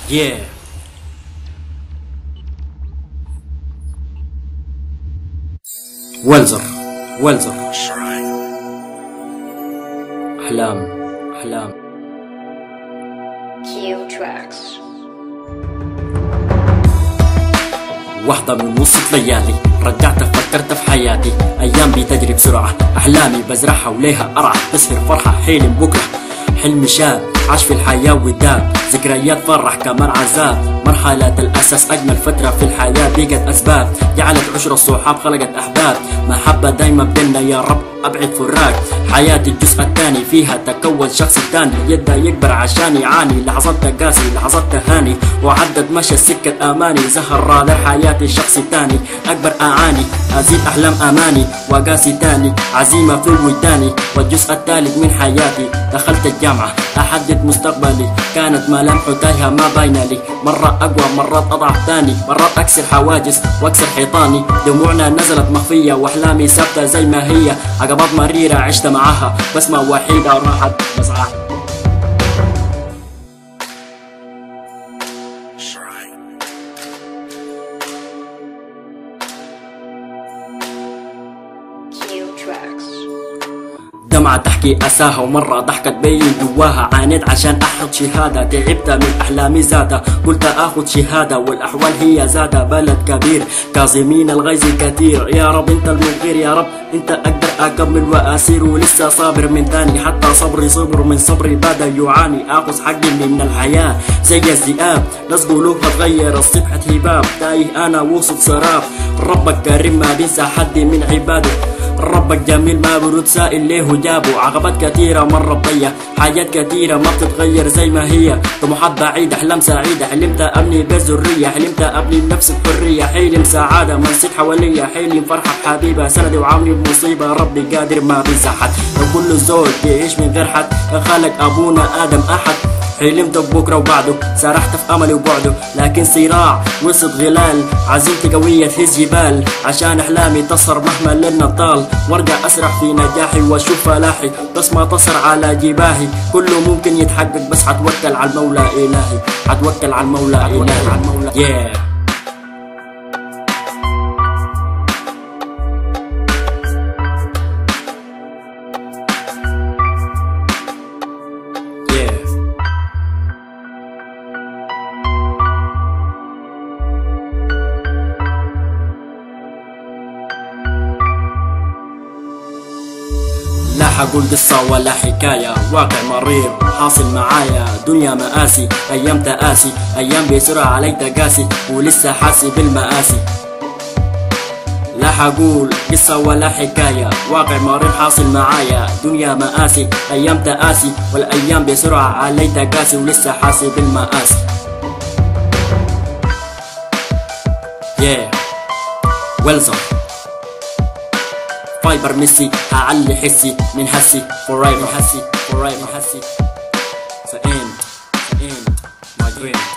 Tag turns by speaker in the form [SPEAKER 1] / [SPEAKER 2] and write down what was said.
[SPEAKER 1] Yeah. والزر أحلام
[SPEAKER 2] Q Tracks.
[SPEAKER 1] واحدة من وسط ليالي رجعت فكرت في حياتي، أيام بتجري بسرعة، أحلامي بزرعها وليها أرعى، تسهر فرحة حلم بكرة، حلم شاب عاش في الحياة وداب، ذكريات فرح كمان عذاب، مرحلة الأساس أجمل فترة في الحياة بقت أسباب، جعلت عشرة الصحاب خلقت أحباب، محبة دايما بينا يا رب أبعد فراق، حياتي الجزء الثاني فيها تكون شخص تاني، يبدأ يكبر عشان يعاني، لحظات تقاسي لحظات تهاني، وعدد مشى سكة أماني، زهر رادر حياتي شخص تاني، أكبر أعاني أزيد أحلام أماني، وقاسي تاني عزيمة في الوجداني، والجزء الثالث من حياتي دخلت الجامعة أحدد مستقبلي، كانت ملامحه تايهة ما باينة لي، مرة أقوى مرات أضعف تاني، مرات أكسر حواجز وأكسر حيطاني، دموعنا نزلت مخفية وأحلامي ثابتة زي ما هي، عقبات مريرة عشت معاها بسمة وحيدة راحت مسعى.
[SPEAKER 2] Q Tracks.
[SPEAKER 1] دمعة تحكي أساها ومرة ضحكت بين جواها، عانيت عشان أحط شهادة، تعبت من أحلامي زادة، قلت آخد شهادة والأحوال هي زادة، بلد كبير كاظمين الغيظ كثير، يا رب أنت المغير يا رب أنت أقدر أكمل وأسير، ولسه صابر من تاني حتى صبري صبر من صبري بدأ يعاني، آخذ حقي من الحياة زي الذئاب، ناس قلوبها تغير الصبحة هباب، تايه أنا وسط سراب، ربك كريم ما بينسى حد من عباده، ربك جميل ما برد سائل ليه جابه، عقبات كثيرة مرت بيا، حاجات كثيرة ما بتتغير زي ما هي، طموحات بعيدة أحلام سعيدة، حلمت أبني بيت ذرية، حلمت أبني بنفس الحرية، حلم سعادة ما نسيت حواليا، حلم فرحة بحبيبة سندي وعاملي بمصيبة، ربي قادر ما بينسى حد، وكل زول بيعيش من غير حد، خلق أبونا آدم أحد، حلمت بكرة وبعده، سرحت في أملي وبعده، لكن صراع وسط غلال، عزيمتي قوية تهز جبال، عشان أحلامي تسهر مهما الليل طال، وارجع أسرح في نجاحي وأشوف فلاحي، بس ما تصر على جباهي، كله ممكن يتحقق بس حتوكل على المولى إلهي، حتوكل على المولى إلهي. Yeah. لا حقول قصة ولا حكاية، واقع مرير حاصل معايا، دنيا مآسي أيام تآسي، أيام بسرعة علي تقاسي، ولسه حاسي بالمآسي. لا حقول قصة ولا حكاية، واقع مرير حاصل معايا، دنيا مآسي أيام تآسي، والأيام بسرعة علي تقاسي، ولسه حاسي بالمآسي. Yeah. والزر فايبر ميسي أعلي حسي من هسي forever هسي forever هسي. The end my dream.